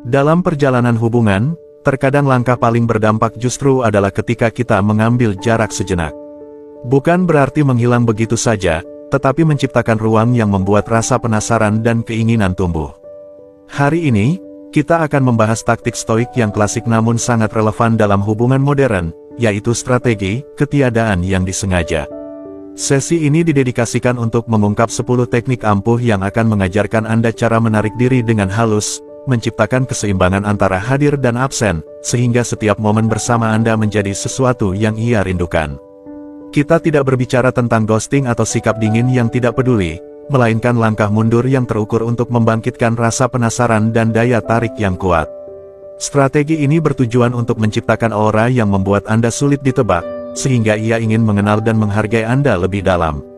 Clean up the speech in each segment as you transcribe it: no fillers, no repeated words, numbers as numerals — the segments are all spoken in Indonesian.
Dalam perjalanan hubungan, terkadang langkah paling berdampak justru adalah ketika kita mengambil jarak sejenak. Bukan berarti menghilang begitu saja, tetapi menciptakan ruang yang membuat rasa penasaran dan keinginan tumbuh. Hari ini, kita akan membahas taktik stoik yang klasik namun sangat relevan dalam hubungan modern, yaitu strategi ketiadaan yang disengaja. Sesi ini didedikasikan untuk mengungkap 10 teknik ampuh yang akan mengajarkan Anda cara menarik diri dengan halus, menciptakan keseimbangan antara hadir dan absen, sehingga setiap momen bersama Anda menjadi sesuatu yang ia rindukan. Kita tidak berbicara tentang ghosting atau sikap dingin yang tidak peduli, melainkan langkah mundur yang terukur untuk membangkitkan rasa penasaran dan daya tarik yang kuat. Strategi ini bertujuan untuk menciptakan aura yang membuat Anda sulit ditebak, sehingga ia ingin mengenal dan menghargai Anda lebih dalam.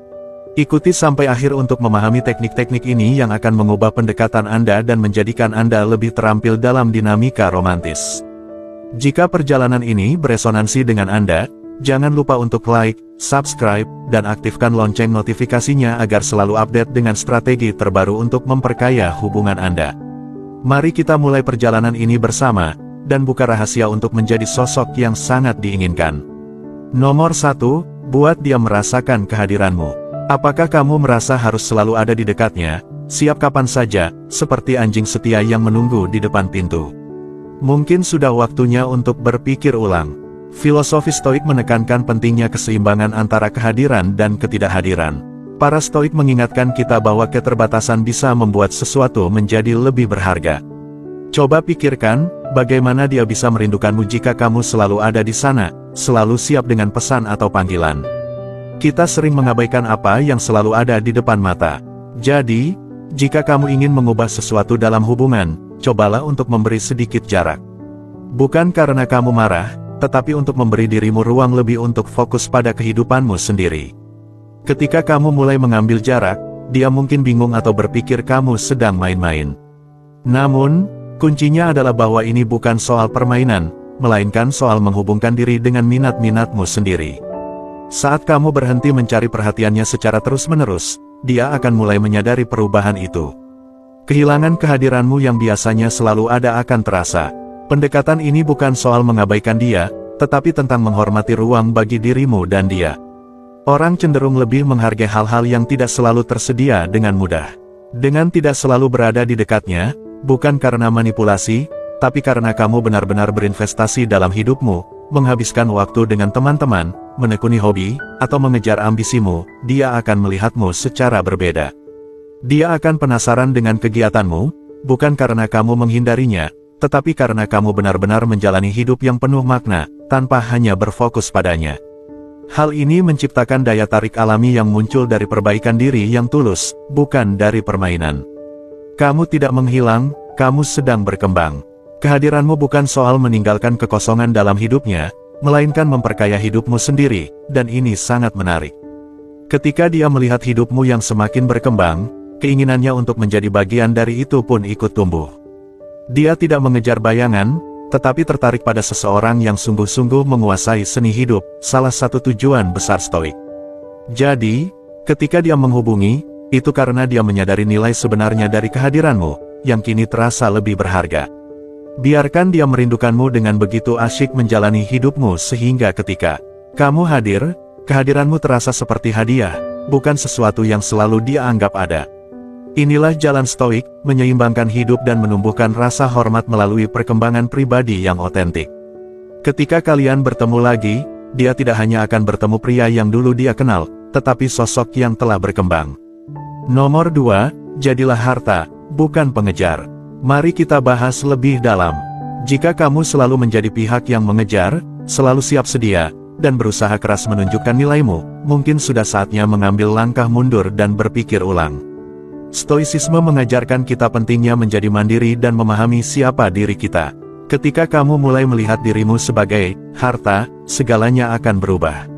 Ikuti sampai akhir untuk memahami teknik-teknik ini yang akan mengubah pendekatan Anda dan menjadikan Anda lebih terampil dalam dinamika romantis. Jika perjalanan ini beresonansi dengan Anda, jangan lupa untuk like, subscribe, dan aktifkan lonceng notifikasinya agar selalu update dengan strategi terbaru untuk memperkaya hubungan Anda. Mari kita mulai perjalanan ini bersama, dan buka rahasia untuk menjadi sosok yang sangat diinginkan. Nomor 1, buat dia merasakan kehadiranmu. Apakah kamu merasa harus selalu ada di dekatnya, siap kapan saja, seperti anjing setia yang menunggu di depan pintu? Mungkin sudah waktunya untuk berpikir ulang. Filosofi Stoik menekankan pentingnya keseimbangan antara kehadiran dan ketidakhadiran. Para Stoik mengingatkan kita bahwa keterbatasan bisa membuat sesuatu menjadi lebih berharga. Coba pikirkan, bagaimana dia bisa merindukanmu jika kamu selalu ada di sana, selalu siap dengan pesan atau panggilan. Kita sering mengabaikan apa yang selalu ada di depan mata. Jadi, jika kamu ingin mengubah sesuatu dalam hubungan, cobalah untuk memberi sedikit jarak. Bukan karena kamu marah, tetapi untuk memberi dirimu ruang lebih untuk fokus pada kehidupanmu sendiri. Ketika kamu mulai mengambil jarak, dia mungkin bingung atau berpikir kamu sedang main-main. Namun, kuncinya adalah bahwa ini bukan soal permainan, melainkan soal menghubungkan diri dengan minat-minatmu sendiri. Saat kamu berhenti mencari perhatiannya secara terus-menerus, dia akan mulai menyadari perubahan itu. Kehilangan kehadiranmu yang biasanya selalu ada akan terasa. Pendekatan ini bukan soal mengabaikan dia, tetapi tentang menghormati ruang bagi dirimu dan dia. Orang cenderung lebih menghargai hal-hal yang tidak selalu tersedia dengan mudah. Dengan tidak selalu berada di dekatnya, bukan karena manipulasi, tapi karena kamu benar-benar berinvestasi dalam hidupmu, menghabiskan waktu dengan teman-teman, menekuni hobi, atau mengejar ambisimu, dia akan melihatmu secara berbeda. Dia akan penasaran dengan kegiatanmu, bukan karena kamu menghindarinya, tetapi karena kamu benar-benar menjalani hidup yang penuh makna, tanpa hanya berfokus padanya. Hal ini menciptakan daya tarik alami yang muncul dari perbaikan diri yang tulus, bukan dari permainan. Kamu tidak menghilang, kamu sedang berkembang. Kehadiranmu bukan soal meninggalkan kekosongan dalam hidupnya, melainkan memperkaya hidupmu sendiri, dan ini sangat menarik. Ketika dia melihat hidupmu yang semakin berkembang, keinginannya untuk menjadi bagian dari itu pun ikut tumbuh. Dia tidak mengejar bayangan, tetapi tertarik pada seseorang yang sungguh-sungguh menguasai seni hidup, salah satu tujuan besar Stoik. Jadi, ketika dia menghubungi, itu karena dia menyadari nilai sebenarnya dari kehadiranmu, yang kini terasa lebih berharga. Biarkan dia merindukanmu dengan begitu asyik menjalani hidupmu sehingga ketika kamu hadir, kehadiranmu terasa seperti hadiah, bukan sesuatu yang selalu dia anggap ada. Inilah jalan Stoik, menyeimbangkan hidup dan menumbuhkan rasa hormat melalui perkembangan pribadi yang otentik. Ketika kalian bertemu lagi, dia tidak hanya akan bertemu pria yang dulu dia kenal, tetapi sosok yang telah berkembang. Nomor 2, jadilah harta, bukan pengejar. Mari kita bahas lebih dalam. Jika kamu selalu menjadi pihak yang mengejar, selalu siap sedia, dan berusaha keras menunjukkan nilaimu, mungkin sudah saatnya mengambil langkah mundur dan berpikir ulang. Stoicisme mengajarkan kita pentingnya menjadi mandiri dan memahami siapa diri kita. Ketika kamu mulai melihat dirimu sebagai harta, segalanya akan berubah.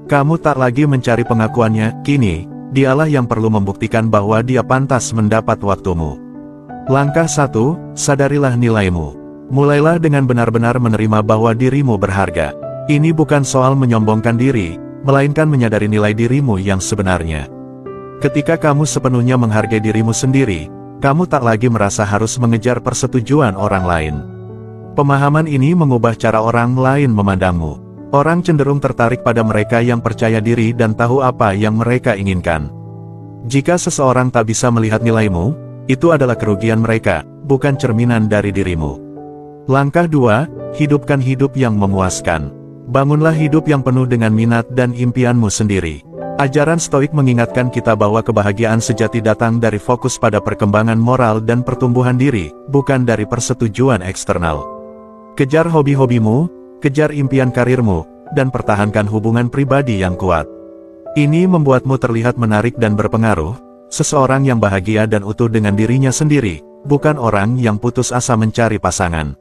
Kamu tak lagi mencari pengakuannya, kini, dialah yang perlu membuktikan bahwa dia pantas mendapat waktumu. Langkah 1, sadarilah nilaimu. Mulailah dengan benar-benar menerima bahwa dirimu berharga. Ini bukan soal menyombongkan diri, melainkan menyadari nilai dirimu yang sebenarnya. Ketika kamu sepenuhnya menghargai dirimu sendiri, Kamu tak lagi merasa harus mengejar persetujuan orang lain. Pemahaman ini mengubah cara orang lain memandangmu. Orang cenderung tertarik pada mereka yang percaya diri dan tahu apa yang mereka inginkan. Jika seseorang tak bisa melihat nilaimu, itu adalah kerugian mereka, bukan cerminan dari dirimu. Langkah 2, hidupkan hidup yang memuaskan. Bangunlah hidup yang penuh dengan minat dan impianmu sendiri. Ajaran Stoik mengingatkan kita bahwa kebahagiaan sejati datang dari fokus pada perkembangan moral dan pertumbuhan diri, bukan dari persetujuan eksternal. Kejar hobi-hobimu, kejar impian karirmu, dan pertahankan hubungan pribadi yang kuat. Ini membuatmu terlihat menarik dan berpengaruh, seseorang yang bahagia dan utuh dengan dirinya sendiri, bukan orang yang putus asa mencari pasangan.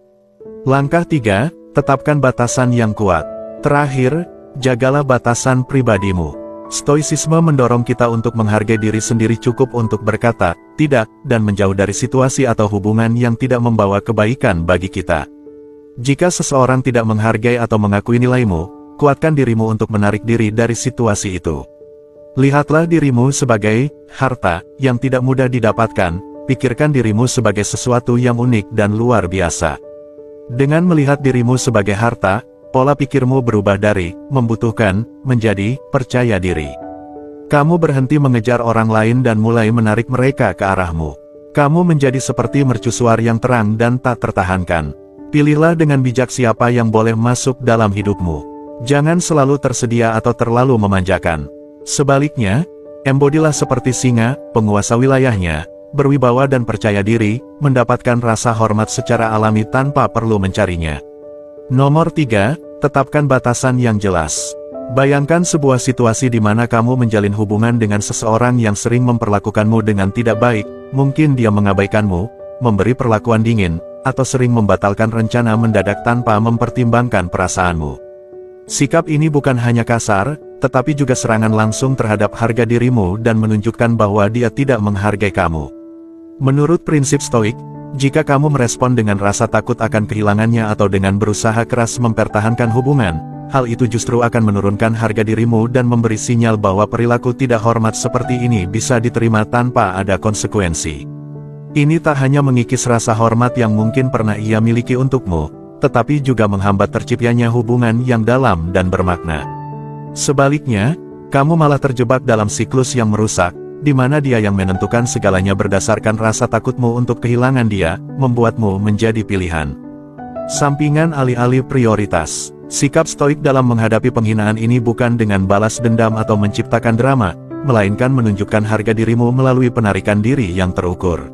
Langkah 3, tetapkan batasan yang kuat. Terakhir, jagalah batasan pribadimu. Stoicisme mendorong kita untuk menghargai diri sendiri, cukup untuk berkata, tidak, dan menjauh dari situasi atau hubungan yang tidak membawa kebaikan bagi kita. Jika seseorang tidak menghargai atau mengakui nilaimu, kuatkan dirimu untuk menarik diri dari situasi itu. Lihatlah dirimu sebagai harta yang tidak mudah didapatkan, pikirkan dirimu sebagai sesuatu yang unik dan luar biasa. Dengan melihat dirimu sebagai harta, pola pikirmu berubah dari membutuhkan menjadi percaya diri. Kamu berhenti mengejar orang lain dan mulai menarik mereka ke arahmu. Kamu menjadi seperti mercusuar yang terang dan tak tertahankan. Pilihlah dengan bijak siapa yang boleh masuk dalam hidupmu. Jangan selalu tersedia atau terlalu memanjakan. Sebaliknya, embodilah seperti singa, penguasa wilayahnya, berwibawa dan percaya diri, mendapatkan rasa hormat secara alami tanpa perlu mencarinya. Nomor 3, tetapkan batasan yang jelas. Bayangkan sebuah situasi di mana kamu menjalin hubungan dengan seseorang yang sering memperlakukanmu dengan tidak baik, mungkin dia mengabaikanmu, memberi perlakuan dingin, atau sering membatalkan rencana mendadak tanpa mempertimbangkan perasaanmu. Sikap ini bukan hanya kasar, tetapi juga serangan langsung terhadap harga dirimu dan menunjukkan bahwa dia tidak menghargai kamu. Menurut prinsip Stoik, jika kamu merespon dengan rasa takut akan kehilangannya atau dengan berusaha keras mempertahankan hubungan, hal itu justru akan menurunkan harga dirimu dan memberi sinyal bahwa perilaku tidak hormat seperti ini bisa diterima tanpa ada konsekuensi. Ini tak hanya mengikis rasa hormat yang mungkin pernah ia miliki untukmu, tetapi juga menghambat terciptanya hubungan yang dalam dan bermakna. Sebaliknya, kamu malah terjebak dalam siklus yang merusak, di mana dia yang menentukan segalanya berdasarkan rasa takutmu untuk kehilangan dia, membuatmu menjadi pilihan sampingan alih-alih prioritas. Sikap Stoik dalam menghadapi penghinaan ini bukan dengan balas dendam atau menciptakan drama, melainkan menunjukkan harga dirimu melalui penarikan diri yang terukur.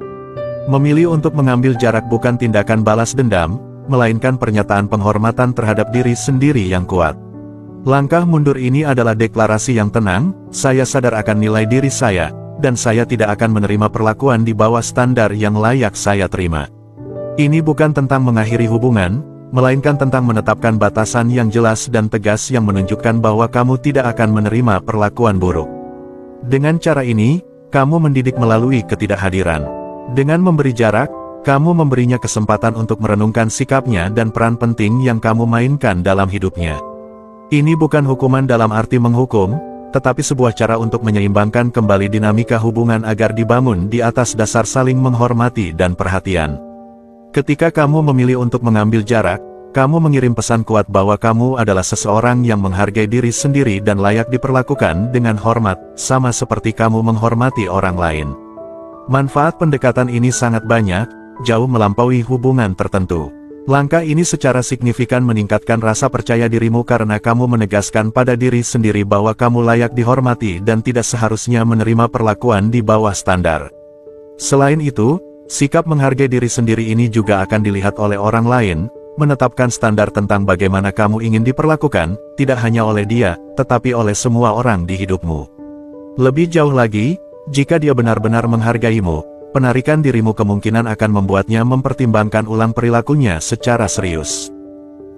Memilih untuk mengambil jarak bukan tindakan balas dendam, melainkan pernyataan penghormatan terhadap diri sendiri yang kuat. Langkah mundur ini adalah deklarasi yang tenang, saya sadar akan nilai diri saya, dan saya tidak akan menerima perlakuan di bawah standar yang layak saya terima. Ini bukan tentang mengakhiri hubungan, melainkan tentang menetapkan batasan yang jelas dan tegas yang menunjukkan bahwa kamu tidak akan menerima perlakuan buruk. Dengan cara ini, kamu mendidik melalui ketidakhadiran. Dengan memberi jarak, kamu memberinya kesempatan untuk merenungkan sikapnya dan peran penting yang kamu mainkan dalam hidupnya. Ini bukan hukuman dalam arti menghukum, tetapi sebuah cara untuk menyeimbangkan kembali dinamika hubungan agar dibangun di atas dasar saling menghormati dan perhatian. Ketika kamu memilih untuk mengambil jarak, kamu mengirim pesan kuat bahwa kamu adalah seseorang yang menghargai diri sendiri dan layak diperlakukan dengan hormat, sama seperti kamu menghormati orang lain. Manfaat pendekatan ini sangat banyak, jauh melampaui hubungan tertentu. Langkah ini secara signifikan meningkatkan rasa percaya dirimu karena kamu menegaskan pada diri sendiri bahwa kamu layak dihormati dan tidak seharusnya menerima perlakuan di bawah standar. Selain itu, sikap menghargai diri sendiri ini juga akan dilihat oleh orang lain, menetapkan standar tentang bagaimana kamu ingin diperlakukan, tidak hanya oleh dia, tetapi oleh semua orang di hidupmu. Lebih jauh lagi, jika dia benar-benar menghargaimu, penarikan dirimu kemungkinan akan membuatnya mempertimbangkan ulang perilakunya secara serius.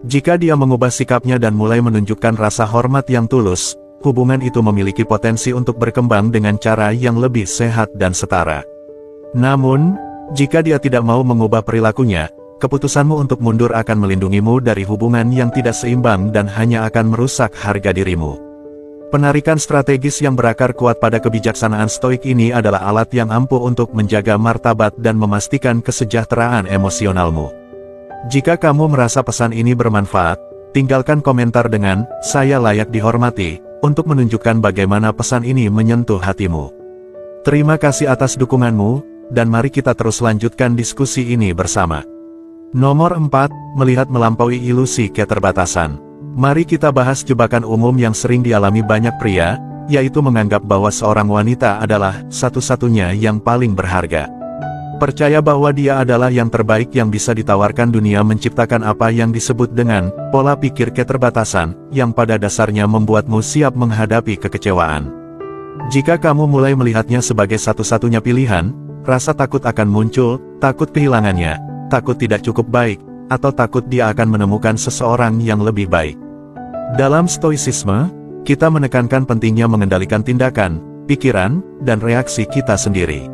Jika dia mengubah sikapnya dan mulai menunjukkan rasa hormat yang tulus, hubungan itu memiliki potensi untuk berkembang dengan cara yang lebih sehat dan setara. Namun, jika dia tidak mau mengubah perilakunya, keputusanmu untuk mundur akan melindungimu dari hubungan yang tidak seimbang dan hanya akan merusak harga dirimu. Penarikan strategis yang berakar kuat pada kebijaksanaan stoik ini adalah alat yang ampuh untuk menjaga martabat dan memastikan kesejahteraan emosionalmu. Jika kamu merasa pesan ini bermanfaat, tinggalkan komentar dengan "Saya layak dihormati" untuk menunjukkan bagaimana pesan ini menyentuh hatimu. Terima kasih atas dukunganmu, dan mari kita terus lanjutkan diskusi ini bersama. Nomor 4, melihat melampaui ilusi keterbatasan. Mari kita bahas jebakan umum yang sering dialami banyak pria, yaitu menganggap bahwa seorang wanita adalah satu-satunya yang paling berharga. Percaya bahwa dia adalah yang terbaik yang bisa ditawarkan dunia, menciptakan apa yang disebut dengan pola pikir keterbatasan, yang pada dasarnya membuatmu siap menghadapi kekecewaan. Jika kamu mulai melihatnya sebagai satu-satunya pilihan, rasa takut akan muncul, takut kehilangannya, takut tidak cukup baik, atau takut dia akan menemukan seseorang yang lebih baik. Dalam stoicisme, kita menekankan pentingnya mengendalikan tindakan, pikiran, dan reaksi kita sendiri.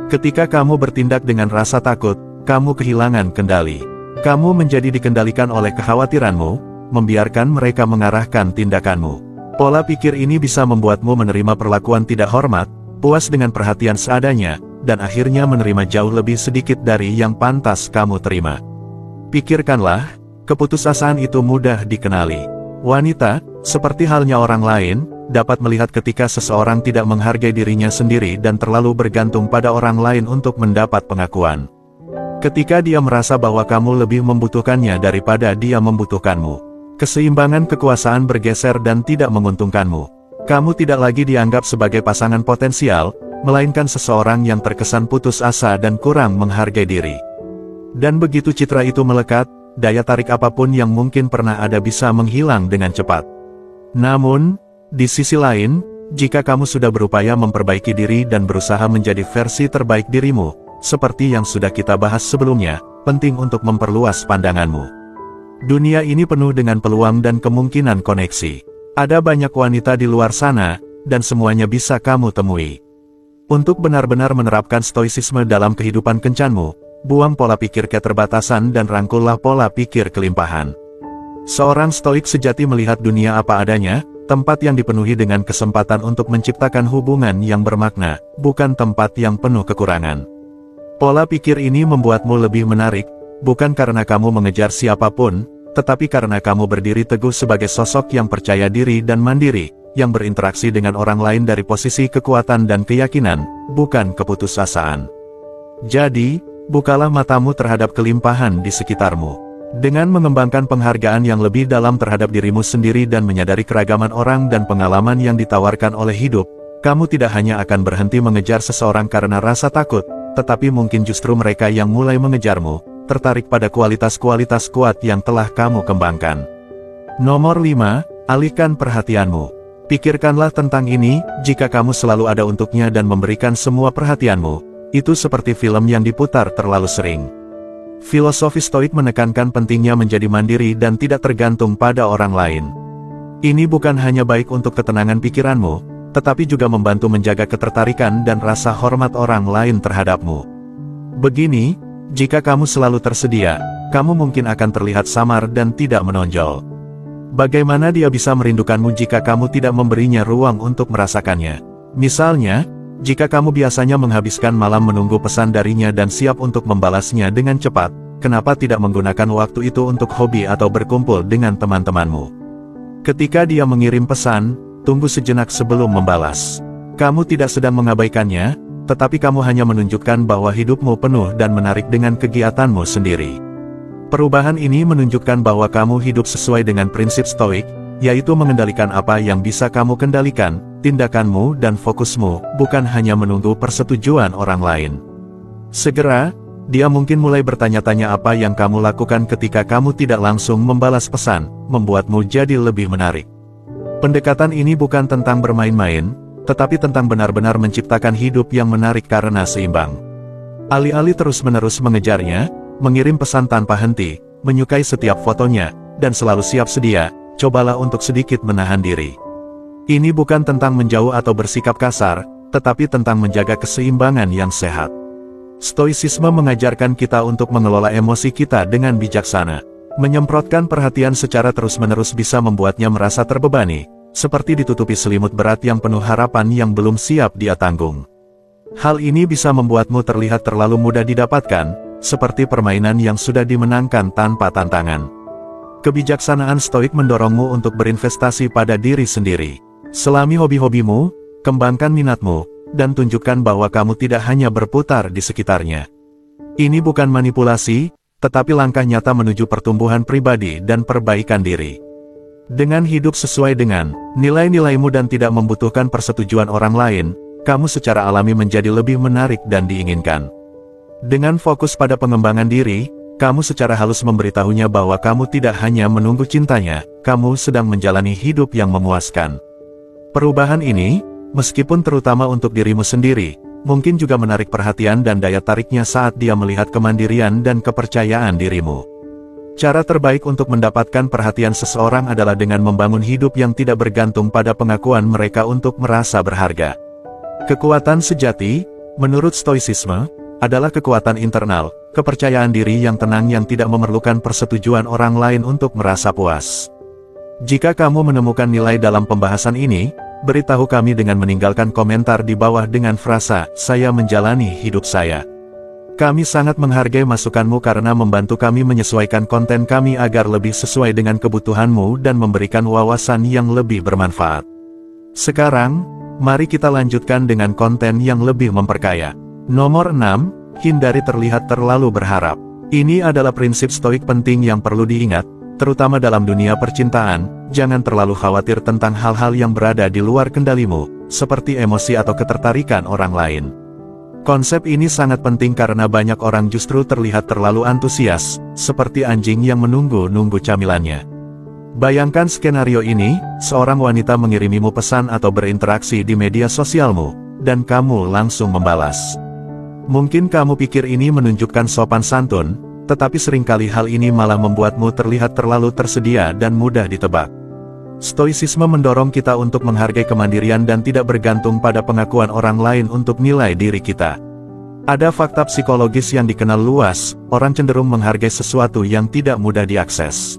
Ketika kamu bertindak dengan rasa takut, kamu kehilangan kendali. Kamu menjadi dikendalikan oleh kekhawatiranmu, membiarkan mereka mengarahkan tindakanmu. Pola pikir ini bisa membuatmu menerima perlakuan tidak hormat, puas dengan perhatian seadanya, dan akhirnya menerima jauh lebih sedikit dari yang pantas kamu terima. Pikirkanlah, keputusasaan itu mudah dikenali. Wanita, seperti halnya orang lain, dapat melihat ketika seseorang tidak menghargai dirinya sendiri dan terlalu bergantung pada orang lain untuk mendapat pengakuan. Ketika dia merasa bahwa kamu lebih membutuhkannya daripada dia membutuhkanmu, keseimbangan kekuasaan bergeser dan tidak menguntungkanmu. Kamu tidak lagi dianggap sebagai pasangan potensial, melainkan seseorang yang terkesan putus asa dan kurang menghargai diri. Dan begitu citra itu melekat, daya tarik apapun yang mungkin pernah ada bisa menghilang dengan cepat. Namun, di sisi lain, jika kamu sudah berupaya memperbaiki diri dan berusaha menjadi versi terbaik dirimu, seperti yang sudah kita bahas sebelumnya, penting untuk memperluas pandanganmu. Dunia ini penuh dengan peluang dan kemungkinan koneksi. Ada banyak wanita di luar sana, dan semuanya bisa kamu temui. Untuk benar-benar menerapkan stoicisme dalam kehidupan kencanmu, buang pola pikir keterbatasan dan rangkullah pola pikir kelimpahan. Seorang stoik sejati melihat dunia apa adanya, tempat yang dipenuhi dengan kesempatan untuk menciptakan hubungan yang bermakna, bukan tempat yang penuh kekurangan. Pola pikir ini membuatmu lebih menarik, bukan karena kamu mengejar siapapun, tetapi karena kamu berdiri teguh sebagai sosok yang percaya diri dan mandiri, yang berinteraksi dengan orang lain dari posisi kekuatan dan keyakinan, bukan keputusasaan. Jadi, bukalah matamu terhadap kelimpahan di sekitarmu. Dengan mengembangkan penghargaan yang lebih dalam terhadap dirimu sendiri dan menyadari keragaman orang dan pengalaman yang ditawarkan oleh hidup, kamu tidak hanya akan berhenti mengejar seseorang karena rasa takut, tetapi mungkin justru mereka yang mulai mengejarmu, tertarik pada kualitas-kualitas kuat yang telah kamu kembangkan. Nomor 5, alihkan perhatianmu. Pikirkanlah tentang ini, jika kamu selalu ada untuknya dan memberikan semua perhatianmu, itu seperti film yang diputar terlalu sering. Filosofi stoik menekankan pentingnya menjadi mandiri dan tidak tergantung pada orang lain. Ini bukan hanya baik untuk ketenangan pikiranmu, tetapi juga membantu menjaga ketertarikan dan rasa hormat orang lain terhadapmu. Begini, jika kamu selalu tersedia, kamu mungkin akan terlihat samar dan tidak menonjol. Bagaimana dia bisa merindukanmu jika kamu tidak memberinya ruang untuk merasakannya? Misalnya, jika kamu biasanya menghabiskan malam menunggu pesan darinya dan siap untuk membalasnya dengan cepat, kenapa tidak menggunakan waktu itu untuk hobi atau berkumpul dengan teman-temanmu? Ketika dia mengirim pesan, tunggu sejenak sebelum membalas. Kamu tidak sedang mengabaikannya, tetapi kamu hanya menunjukkan bahwa hidupmu penuh dan menarik dengan kegiatanmu sendiri. Perubahan ini menunjukkan bahwa kamu hidup sesuai dengan prinsip stoik, yaitu mengendalikan apa yang bisa kamu kendalikan, tindakanmu dan fokusmu, bukan hanya menunggu persetujuan orang lain. Segera, dia mungkin mulai bertanya-tanya apa yang kamu lakukan ketika kamu tidak langsung membalas pesan, membuatmu jadi lebih menarik. Pendekatan ini bukan tentang bermain-main, tetapi tentang benar-benar menciptakan hidup yang menarik karena seimbang. Alih-alih terus-menerus mengejarnya, mengirim pesan tanpa henti, menyukai setiap fotonya, dan selalu siap sedia, cobalah untuk sedikit menahan diri. Ini bukan tentang menjauh atau bersikap kasar, tetapi tentang menjaga keseimbangan yang sehat. Stoicisme mengajarkan kita untuk mengelola emosi kita dengan bijaksana. Menyemprotkan perhatian secara terus-menerus bisa membuatnya merasa terbebani, seperti ditutupi selimut berat yang penuh harapan yang belum siap dia tanggung. Hal ini bisa membuatmu terlihat terlalu mudah didapatkan, seperti permainan yang sudah dimenangkan tanpa tantangan. Kebijaksanaan stoik mendorongmu untuk berinvestasi pada diri sendiri. Selami hobi-hobimu, kembangkan minatmu, dan tunjukkan bahwa kamu tidak hanya berputar di sekitarnya. Ini bukan manipulasi, tetapi langkah nyata menuju pertumbuhan pribadi dan perbaikan diri. Dengan hidup sesuai dengan nilai-nilaimu dan tidak membutuhkan persetujuan orang lain, kamu secara alami menjadi lebih menarik dan diinginkan. Dengan fokus pada pengembangan diri, kamu secara halus memberitahunya bahwa kamu tidak hanya menunggu cintanya, kamu sedang menjalani hidup yang memuaskan. Perubahan ini, meskipun terutama untuk dirimu sendiri, mungkin juga menarik perhatian dan daya tariknya saat dia melihat kemandirian dan kepercayaan dirimu. Cara terbaik untuk mendapatkan perhatian seseorang adalah dengan membangun hidup yang tidak bergantung pada pengakuan mereka untuk merasa berharga. Kekuatan sejati, menurut Stoicisme, adalah kekuatan internal, kepercayaan diri yang tenang yang tidak memerlukan persetujuan orang lain untuk merasa puas. Jika kamu menemukan nilai dalam pembahasan ini, beritahu kami dengan meninggalkan komentar di bawah dengan frasa, "Saya menjalani hidup saya." Kami sangat menghargai masukanmu karena membantu kami menyesuaikan konten kami agar lebih sesuai dengan kebutuhanmu dan memberikan wawasan yang lebih bermanfaat. Sekarang, mari kita lanjutkan dengan konten yang lebih memperkaya. Nomor 6, hindari terlihat terlalu berharap. Ini adalah prinsip stoik penting yang perlu diingat, terutama dalam dunia percintaan. Jangan terlalu khawatir tentang hal-hal yang berada di luar kendalimu, seperti emosi atau ketertarikan orang lain. Konsep ini sangat penting karena banyak orang justru terlihat terlalu antusias, seperti anjing yang menunggu-nunggu camilannya. Bayangkan skenario ini, seorang wanita mengirimimu pesan atau berinteraksi di media sosialmu, dan kamu langsung membalas. Mungkin kamu pikir ini menunjukkan sopan santun, tetapi seringkali hal ini malah membuatmu terlihat terlalu tersedia dan mudah ditebak. Stoicisme mendorong kita untuk menghargai kemandirian dan tidak bergantung pada pengakuan orang lain untuk nilai diri kita. Ada fakta psikologis yang dikenal luas, orang cenderung menghargai sesuatu yang tidak mudah diakses.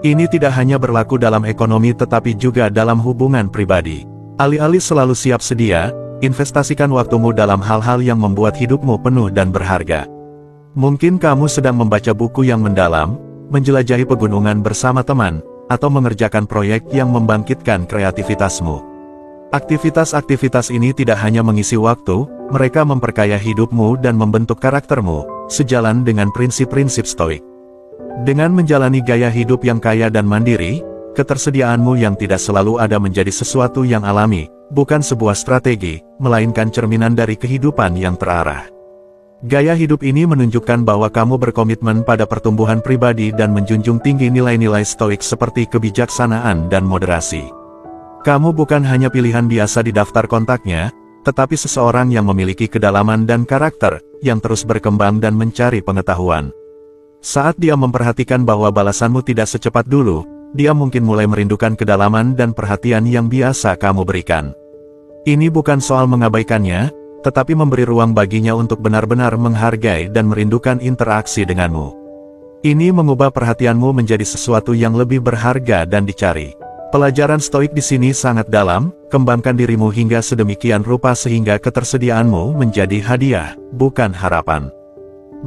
Ini tidak hanya berlaku dalam ekonomi tetapi juga dalam hubungan pribadi. Alih-alih selalu siap sedia, investasikan waktumu dalam hal-hal yang membuat hidupmu penuh dan berharga. Mungkin kamu sedang membaca buku yang mendalam, menjelajahi pegunungan bersama teman, atau mengerjakan proyek yang membangkitkan kreativitasmu. Aktivitas-aktivitas ini tidak hanya mengisi waktu, mereka memperkaya hidupmu dan membentuk karaktermu, sejalan dengan prinsip-prinsip stoik. Dengan menjalani gaya hidup yang kaya dan mandiri, ketersediaanmu yang tidak selalu ada menjadi sesuatu yang alami, bukan sebuah strategi, melainkan cerminan dari kehidupan yang terarah. Gaya hidup ini menunjukkan bahwa kamu berkomitmen pada pertumbuhan pribadi dan menjunjung tinggi nilai-nilai stoik seperti kebijaksanaan dan moderasi. Kamu bukan hanya pilihan biasa di daftar kontaknya, tetapi seseorang yang memiliki kedalaman dan karakter, yang terus berkembang dan mencari pengetahuan. Saat dia memperhatikan bahwa balasanmu tidak secepat dulu, dia mungkin mulai merindukan kedalaman dan perhatian yang biasa kamu berikan. Ini bukan soal mengabaikannya, tetapi memberi ruang baginya untuk benar-benar menghargai dan merindukan interaksi denganmu. Ini mengubah perhatianmu menjadi sesuatu yang lebih berharga dan dicari. Pelajaran stoik di sini sangat dalam, kembangkan dirimu hingga sedemikian rupa sehingga ketersediaanmu menjadi hadiah, bukan harapan.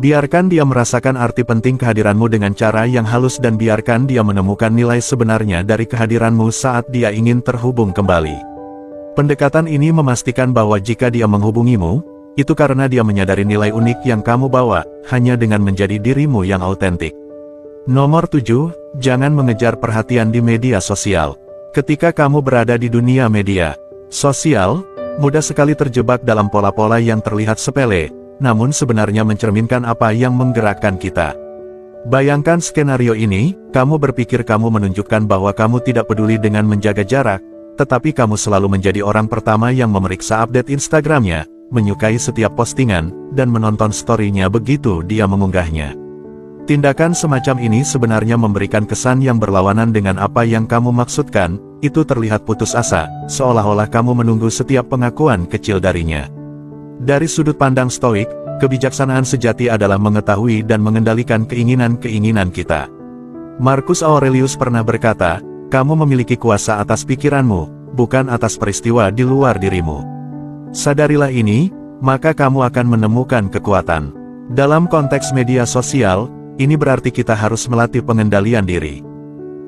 Biarkan dia merasakan arti penting kehadiranmu dengan cara yang halus dan biarkan dia menemukan nilai sebenarnya dari kehadiranmu saat dia ingin terhubung kembali. Pendekatan ini memastikan bahwa jika dia menghubungimu, itu karena dia menyadari nilai unik yang kamu bawa, hanya dengan menjadi dirimu yang autentik. Nomor 7, jangan mengejar perhatian di media sosial. Ketika kamu berada di dunia media sosial, mudah sekali terjebak dalam pola-pola yang terlihat sepele, namun sebenarnya mencerminkan apa yang menggerakkan kita. Bayangkan skenario ini, kamu berpikir kamu menunjukkan bahwa kamu tidak peduli dengan menjaga jarak, tetapi kamu selalu menjadi orang pertama yang memeriksa update Instagramnya, menyukai setiap postingan, dan menonton story-nya begitu dia mengunggahnya. Tindakan semacam ini sebenarnya memberikan kesan yang berlawanan dengan apa yang kamu maksudkan, itu terlihat putus asa, seolah-olah kamu menunggu setiap pengakuan kecil darinya. Dari sudut pandang stoik, kebijaksanaan sejati adalah mengetahui dan mengendalikan keinginan-keinginan kita. Marcus Aurelius pernah berkata, kamu memiliki kuasa atas pikiranmu, bukan atas peristiwa di luar dirimu. Sadarilah ini, maka kamu akan menemukan kekuatan. Dalam konteks media sosial, ini berarti kita harus melatih pengendalian diri.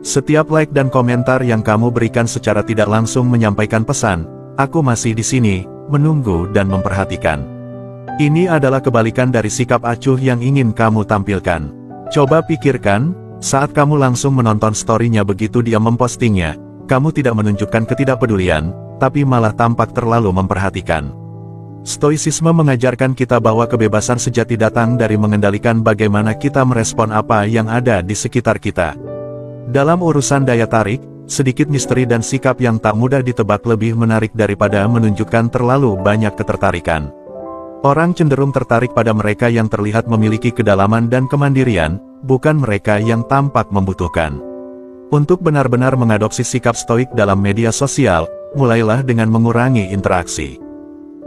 Setiap like dan komentar yang kamu berikan secara tidak langsung menyampaikan pesan, aku masih di sini, menunggu dan memperhatikan. Ini adalah kebalikan dari sikap acuh yang ingin kamu tampilkan. Coba pikirkan, saat kamu langsung menonton story-nya begitu dia mempostingnya, kamu tidak menunjukkan ketidakpedulian, tapi malah tampak terlalu memperhatikan. Stoicisme mengajarkan kita bahwa kebebasan sejati datang dari mengendalikan bagaimana kita merespon apa yang ada di sekitar kita. Dalam urusan daya tarik, sedikit misteri dan sikap yang tak mudah ditebak lebih menarik daripada menunjukkan terlalu banyak ketertarikan. Orang cenderung tertarik pada mereka yang terlihat memiliki kedalaman dan kemandirian, bukan mereka yang tampak membutuhkan. Untuk benar-benar mengadopsi sikap stoik dalam media sosial, mulailah dengan mengurangi interaksi.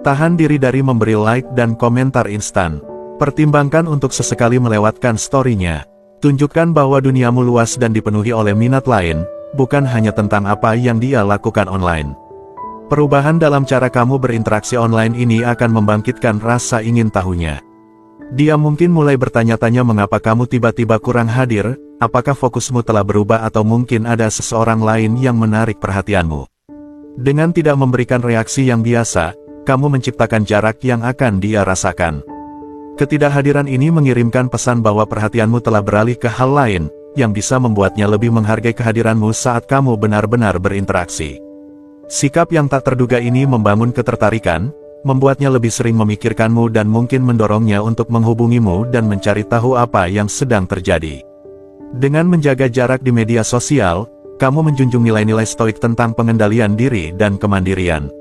Tahan diri dari memberi like dan komentar instan. Pertimbangkan untuk sesekali melewatkan story-nya. Tunjukkan bahwa duniamu luas dan dipenuhi oleh minat lain, bukan hanya tentang apa yang dia lakukan online. Perubahan dalam cara kamu berinteraksi online ini akan membangkitkan rasa ingin tahunya. Dia mungkin mulai bertanya-tanya mengapa kamu tiba-tiba kurang hadir, apakah fokusmu telah berubah atau mungkin ada seseorang lain yang menarik perhatianmu. Dengan tidak memberikan reaksi yang biasa, kamu menciptakan jarak yang akan dia rasakan. Ketidakhadiran ini mengirimkan pesan bahwa perhatianmu telah beralih ke hal lain, yang bisa membuatnya lebih menghargai kehadiranmu saat kamu benar-benar berinteraksi. Sikap yang tak terduga ini membangun ketertarikan, membuatnya lebih sering memikirkanmu dan mungkin mendorongnya untuk menghubungimu dan mencari tahu apa yang sedang terjadi. Dengan menjaga jarak di media sosial, kamu menjunjung nilai-nilai stoik tentang pengendalian diri dan kemandirian.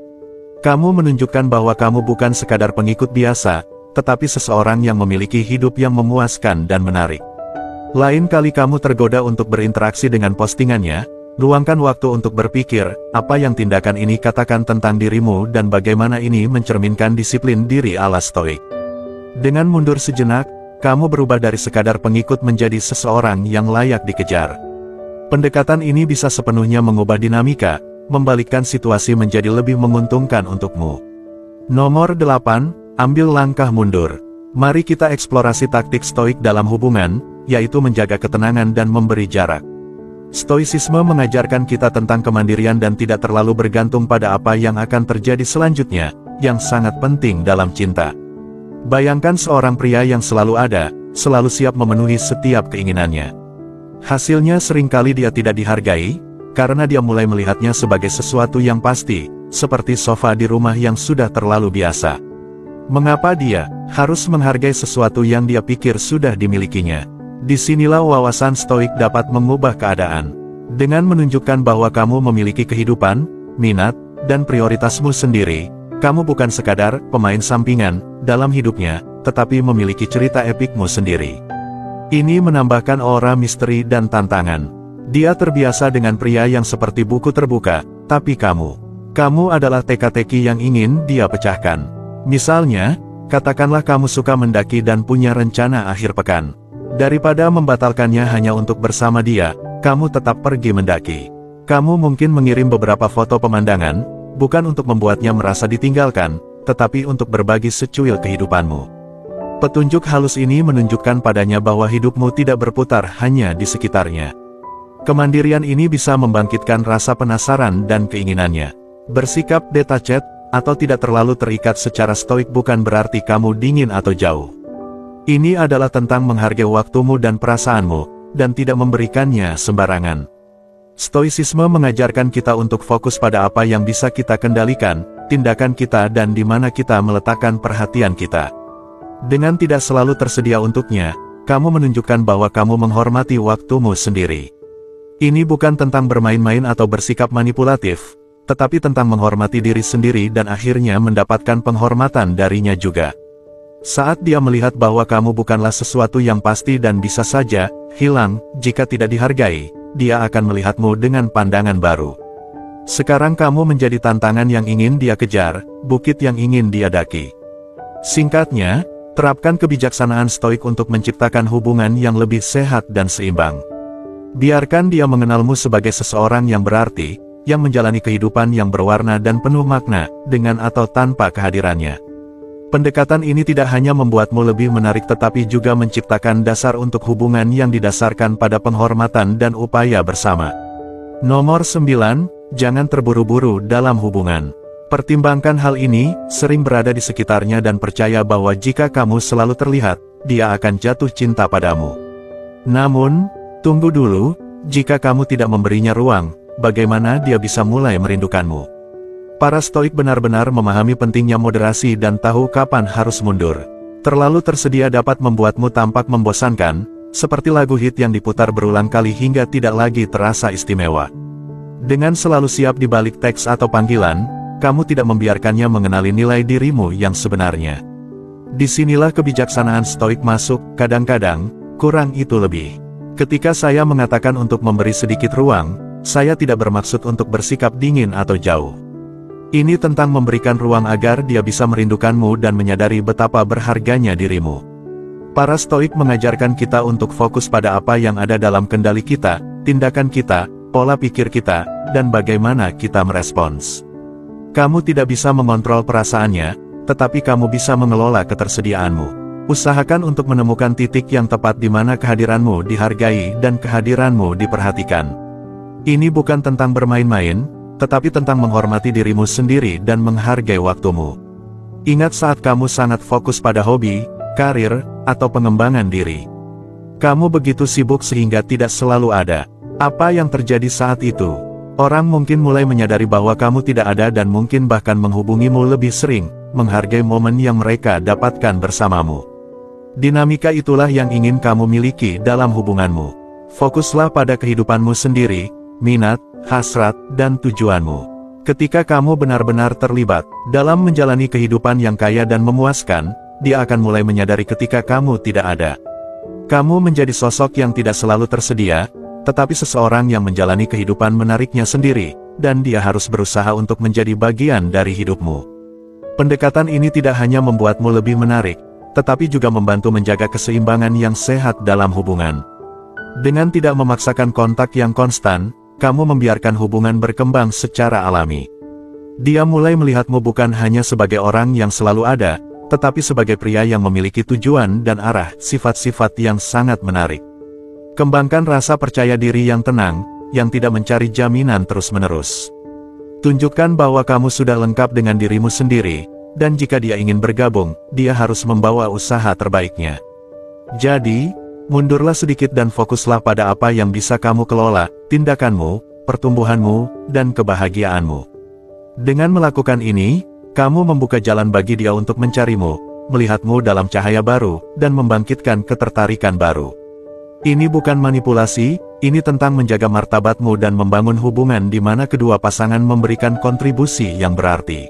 Kamu menunjukkan bahwa kamu bukan sekadar pengikut biasa, tetapi seseorang yang memiliki hidup yang memuaskan dan menarik. Lain kali kamu tergoda untuk berinteraksi dengan postingannya, luangkan waktu untuk berpikir, apa yang tindakan ini katakan tentang dirimu dan bagaimana ini mencerminkan disiplin diri ala stoik. Dengan mundur sejenak, kamu berubah dari sekadar pengikut menjadi seseorang yang layak dikejar. Pendekatan ini bisa sepenuhnya mengubah dinamika, membalikkan situasi menjadi lebih menguntungkan untukmu. Nomor 8, ambil langkah mundur. Mari kita eksplorasi taktik stoik dalam hubungan, yaitu menjaga ketenangan dan memberi jarak. Stoicisme mengajarkan kita tentang kemandirian dan tidak terlalu bergantung pada apa yang akan terjadi selanjutnya, yang sangat penting dalam cinta. Bayangkan seorang pria yang selalu ada, selalu siap memenuhi setiap keinginannya. Hasilnya seringkali dia tidak dihargai, karena dia mulai melihatnya sebagai sesuatu yang pasti, seperti sofa di rumah yang sudah terlalu biasa. Mengapa dia harus menghargai sesuatu yang dia pikir sudah dimilikinya? Disinilah wawasan stoik dapat mengubah keadaan. Dengan menunjukkan bahwa kamu memiliki kehidupan, minat, dan prioritasmu sendiri, kamu bukan sekadar pemain sampingan dalam hidupnya, tetapi memiliki cerita epikmu sendiri. Ini menambahkan aura misteri dan tantangan. Dia terbiasa dengan pria yang seperti buku terbuka, tapi kamu adalah teka-teki yang ingin dia pecahkan. Misalnya, katakanlah kamu suka mendaki dan punya rencana akhir pekan. Daripada membatalkannya hanya untuk bersama dia, kamu tetap pergi mendaki. Kamu mungkin mengirim beberapa foto pemandangan, bukan untuk membuatnya merasa ditinggalkan, tetapi untuk berbagi secuil kehidupanmu. Petunjuk halus ini menunjukkan padanya bahwa hidupmu tidak berputar hanya di sekitarnya. Kemandirian ini bisa membangkitkan rasa penasaran dan keinginannya. Bersikap detached, atau tidak terlalu terikat secara stoik bukan berarti kamu dingin atau jauh. Ini adalah tentang menghargai waktumu dan perasaanmu, dan tidak memberikannya sembarangan. Stoicisme mengajarkan kita untuk fokus pada apa yang bisa kita kendalikan, tindakan kita dan di mana kita meletakkan perhatian kita. Dengan tidak selalu tersedia untuknya, kamu menunjukkan bahwa kamu menghormati waktumu sendiri. Ini bukan tentang bermain-main atau bersikap manipulatif, tetapi tentang menghormati diri sendiri dan akhirnya mendapatkan penghormatan darinya juga. Saat dia melihat bahwa kamu bukanlah sesuatu yang pasti dan bisa saja hilang jika tidak dihargai, dia akan melihatmu dengan pandangan baru. Sekarang kamu menjadi tantangan yang ingin dia kejar, bukit yang ingin dia daki. Singkatnya, terapkan kebijaksanaan stoik untuk menciptakan hubungan yang lebih sehat dan seimbang. Biarkan dia mengenalmu sebagai seseorang yang berarti, yang menjalani kehidupan yang berwarna dan penuh makna, dengan atau tanpa kehadirannya. Pendekatan ini tidak hanya membuatmu lebih menarik tetapi juga menciptakan dasar untuk hubungan yang didasarkan pada penghormatan dan upaya bersama. Nomor 9, jangan terburu-buru dalam hubungan. Pertimbangkan hal ini, sering berada di sekitarnya dan percaya bahwa jika kamu selalu terlihat, dia akan jatuh cinta padamu. Namun, tunggu dulu, jika kamu tidak memberinya ruang, bagaimana dia bisa mulai merindukanmu? Para Stoik benar-benar memahami pentingnya moderasi dan tahu kapan harus mundur. Terlalu tersedia dapat membuatmu tampak membosankan, seperti lagu hit yang diputar berulang kali hingga tidak lagi terasa istimewa. Dengan selalu siap di balik teks atau panggilan, kamu tidak membiarkannya mengenali nilai dirimu yang sebenarnya. Disinilah kebijaksanaan Stoik masuk, kadang-kadang, kurang itu lebih. Ketika saya mengatakan untuk memberi sedikit ruang, saya tidak bermaksud untuk bersikap dingin atau jauh. Ini tentang memberikan ruang agar dia bisa merindukanmu dan menyadari betapa berharganya dirimu. Para Stoik mengajarkan kita untuk fokus pada apa yang ada dalam kendali kita, tindakan kita, pola pikir kita, dan bagaimana kita merespons. Kamu tidak bisa mengontrol perasaannya, tetapi kamu bisa mengelola ketersediaanmu. Usahakan untuk menemukan titik yang tepat di mana kehadiranmu dihargai dan kehadiranmu diperhatikan. Ini bukan tentang bermain-main, tetapi tentang menghormati dirimu sendiri dan menghargai waktumu. Ingat saat kamu sangat fokus pada hobi, karir, atau pengembangan diri. Kamu begitu sibuk sehingga tidak selalu ada. Apa yang terjadi saat itu? Orang mungkin mulai menyadari bahwa kamu tidak ada dan mungkin bahkan menghubungimu lebih sering, menghargai momen yang mereka dapatkan bersamamu. Dinamika itulah yang ingin kamu miliki dalam hubunganmu. Fokuslah pada kehidupanmu sendiri, minat, hasrat, dan tujuanmu. Ketika kamu benar-benar terlibat dalam menjalani kehidupan yang kaya dan memuaskan, dia akan mulai menyadari ketika kamu tidak ada. Kamu menjadi sosok yang tidak selalu tersedia, tetapi seseorang yang menjalani kehidupan menariknya sendiri, dan dia harus berusaha untuk menjadi bagian dari hidupmu. Pendekatan ini tidak hanya membuatmu lebih menarik, tetapi juga membantu menjaga keseimbangan yang sehat dalam hubungan. Dengan tidak memaksakan kontak yang konstan, kamu membiarkan hubungan berkembang secara alami. Dia mulai melihatmu bukan hanya sebagai orang yang selalu ada, tetapi sebagai pria yang memiliki tujuan dan arah, sifat-sifat yang sangat menarik. Kembangkan rasa percaya diri yang tenang, yang tidak mencari jaminan terus-menerus. Tunjukkan bahwa kamu sudah lengkap dengan dirimu sendiri, dan jika dia ingin bergabung, dia harus membawa usaha terbaiknya. Jadi, mundurlah sedikit dan fokuslah pada apa yang bisa kamu kelola, tindakanmu, pertumbuhanmu, dan kebahagiaanmu. Dengan melakukan ini, kamu membuka jalan bagi dia untuk mencarimu, melihatmu dalam cahaya baru, dan membangkitkan ketertarikan baru. Ini bukan manipulasi, ini tentang menjaga martabatmu dan membangun hubungan di mana kedua pasangan memberikan kontribusi yang berarti.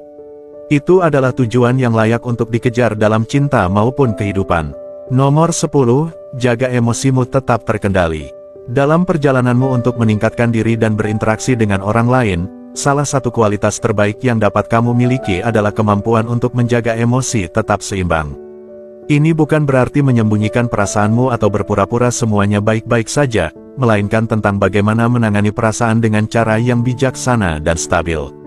Itu adalah tujuan yang layak untuk dikejar dalam cinta maupun kehidupan. Nomor 10, jaga emosimu tetap terkendali. Dalam perjalananmu untuk meningkatkan diri dan berinteraksi dengan orang lain, salah satu kualitas terbaik yang dapat kamu miliki adalah kemampuan untuk menjaga emosi tetap seimbang. Ini bukan berarti menyembunyikan perasaanmu atau berpura-pura semuanya baik-baik saja, melainkan tentang bagaimana menangani perasaan dengan cara yang bijaksana dan stabil.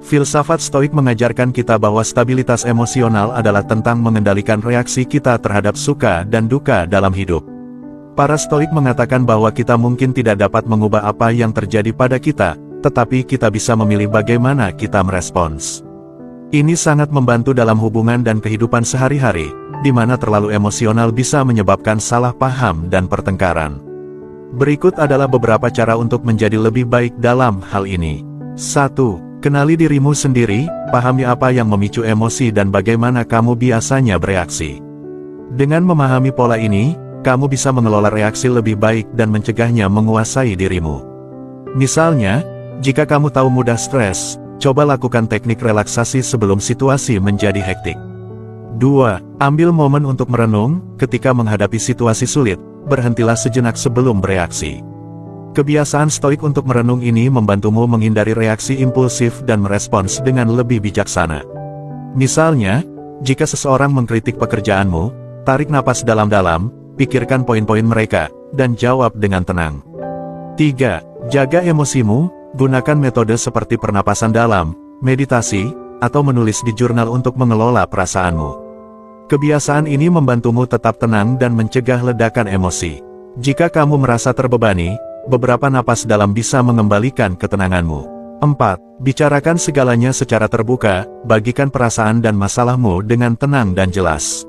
Filsafat Stoik mengajarkan kita bahwa stabilitas emosional adalah tentang mengendalikan reaksi kita terhadap suka dan duka dalam hidup. Para Stoik mengatakan bahwa kita mungkin tidak dapat mengubah apa yang terjadi pada kita, tetapi kita bisa memilih bagaimana kita merespons. Ini sangat membantu dalam hubungan dan kehidupan sehari-hari, di mana terlalu emosional bisa menyebabkan salah paham dan pertengkaran. Berikut adalah beberapa cara untuk menjadi lebih baik dalam hal ini. 1. Kenali dirimu sendiri, pahami apa yang memicu emosi dan bagaimana kamu biasanya bereaksi. Dengan memahami pola ini, kamu bisa mengelola reaksi lebih baik dan mencegahnya menguasai dirimu. Misalnya, jika kamu tahu mudah stres, coba lakukan teknik relaksasi sebelum situasi menjadi hektik. 2. Ambil momen untuk merenung, ketika menghadapi situasi sulit, berhentilah sejenak sebelum bereaksi. Kebiasaan Stoik untuk merenung ini membantumu menghindari reaksi impulsif dan merespons dengan lebih bijaksana. Misalnya, jika seseorang mengkritik pekerjaanmu, tarik napas dalam-dalam, pikirkan poin-poin mereka, dan jawab dengan tenang. 3. Jaga emosimu, gunakan metode seperti pernapasan dalam, meditasi, atau menulis di jurnal untuk mengelola perasaanmu. Kebiasaan ini membantumu tetap tenang dan mencegah ledakan emosi. Jika kamu merasa terbebani, beberapa napas dalam bisa mengembalikan ketenanganmu. 4. Bicarakan segalanya secara terbuka, bagikan perasaan dan masalahmu dengan tenang dan jelas.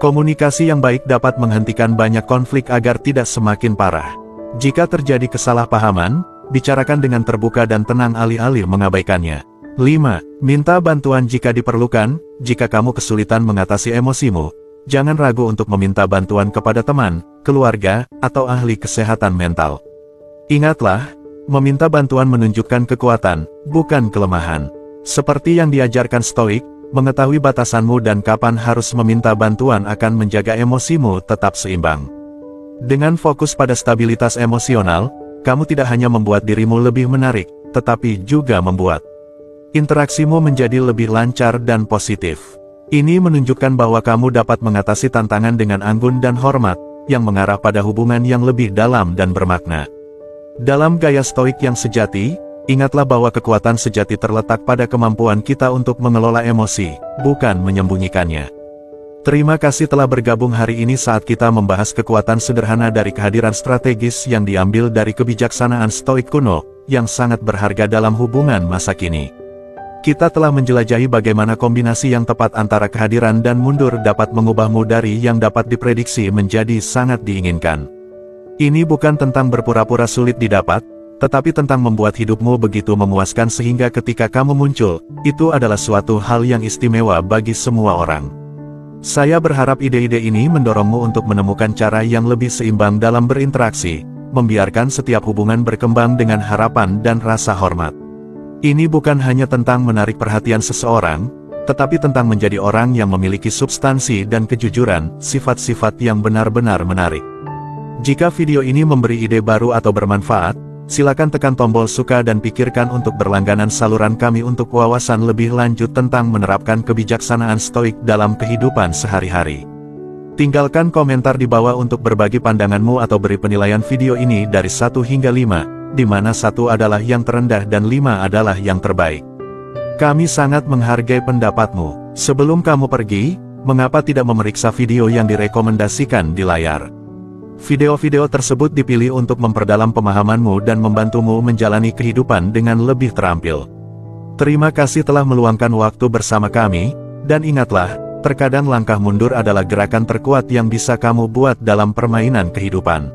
Komunikasi yang baik dapat menghentikan banyak konflik agar tidak semakin parah. Jika terjadi kesalahpahaman, bicarakan dengan terbuka dan tenang alih-alih mengabaikannya. 5. Minta bantuan jika diperlukan. Jika kamu kesulitan mengatasi emosimu, jangan ragu untuk meminta bantuan kepada teman, keluarga, atau ahli kesehatan mental. Ingatlah, meminta bantuan menunjukkan kekuatan, bukan kelemahan. Seperti yang diajarkan Stoik, mengetahui batasanmu dan kapan harus meminta bantuan akan menjaga emosimu tetap seimbang. Dengan fokus pada stabilitas emosional, kamu tidak hanya membuat dirimu lebih menarik, tetapi juga membuat interaksimu menjadi lebih lancar dan positif. Ini menunjukkan bahwa kamu dapat mengatasi tantangan dengan anggun dan hormat, yang mengarah pada hubungan yang lebih dalam dan bermakna. Dalam gaya Stoik yang sejati, ingatlah bahwa kekuatan sejati terletak pada kemampuan kita untuk mengelola emosi, bukan menyembunyikannya. Terima kasih telah bergabung hari ini saat kita membahas kekuatan sederhana dari kehadiran strategis yang diambil dari kebijaksanaan Stoik kuno, yang sangat berharga dalam hubungan masa kini. Kita telah menjelajahi bagaimana kombinasi yang tepat antara kehadiran dan mundur dapat mengubahmu dari yang dapat diprediksi menjadi sangat diinginkan. Ini bukan tentang berpura-pura sulit didapat, tetapi tentang membuat hidupmu begitu memuaskan sehingga ketika kamu muncul, itu adalah suatu hal yang istimewa bagi semua orang. Saya berharap ide-ide ini mendorongmu untuk menemukan cara yang lebih seimbang dalam berinteraksi, membiarkan setiap hubungan berkembang dengan harapan dan rasa hormat. Ini bukan hanya tentang menarik perhatian seseorang, tetapi tentang menjadi orang yang memiliki substansi dan kejujuran, sifat-sifat yang benar-benar menarik. Jika video ini memberi ide baru atau bermanfaat, silakan tekan tombol suka dan pikirkan untuk berlangganan saluran kami untuk wawasan lebih lanjut tentang menerapkan kebijaksanaan Stoik dalam kehidupan sehari-hari. Tinggalkan komentar di bawah untuk berbagi pandanganmu atau beri penilaian video ini dari 1 hingga 5, di mana 1 adalah yang terendah dan 5 adalah yang terbaik. Kami sangat menghargai pendapatmu. Sebelum kamu pergi, mengapa tidak memeriksa video yang direkomendasikan di layar? Video-video tersebut dipilih untuk memperdalam pemahamanmu dan membantumu menjalani kehidupan dengan lebih terampil. Terima kasih telah meluangkan waktu bersama kami, dan ingatlah, terkadang langkah mundur adalah gerakan terkuat yang bisa kamu buat dalam permainan kehidupan.